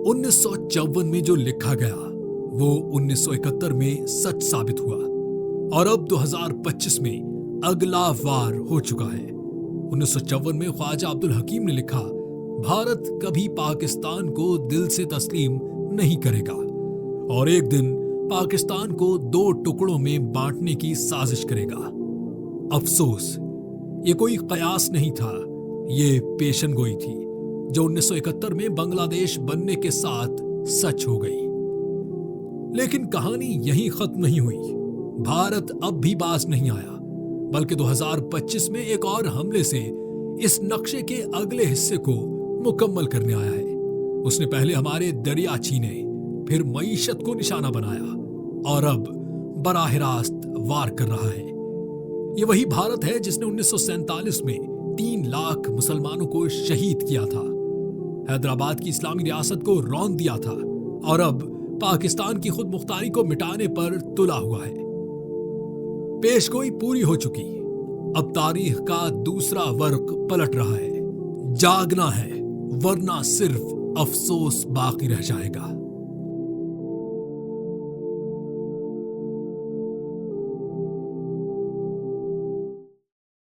1954 में जो लिखा गया वो 1971 में सच साबित हुआ और अब 2025 में अगला वार हो चुका है। 1954 में ख्वाजा अब्दुल हकीम ने लिखा, भारत कभी पाकिस्तान को दिल से तस्लीम नहीं करेगा और एक दिन पाकिस्तान को 2 टुकड़ों में बांटने की साजिश करेगा। अफसोस, ये कोई कयास नहीं था, ये पेशनगोई थी जो 1971 में बांग्लादेश बनने के साथ सच हो गई। लेकिन कहानी यहीं खत्म नहीं हुई। भारत अब भी बाज नहीं आया, बल्कि 2025 में एक और हमले से इस नक्शे के अगले हिस्से को मुकम्मल करने आया है। उसने पहले हमारे दरिया छीने, फिर मईशत को निशाना बनाया और अब बराह रास्त वार कर रहा है। ये वही भारत है जिसने 1947 में 3 लाख मुसलमानों को शहीद किया था, हैदराबाद की इस्लामी रियासत को रौंद दिया था और अब पाकिस्तान की खुद मुख्तारी को मिटाने पर तुला हुआ है। पेशगोई पूरी हो चुकी, अब तारीख का दूसरा वर्क पलट रहा है। जागना है, वरना सिर्फ अफसोस बाकी रह जाएगा।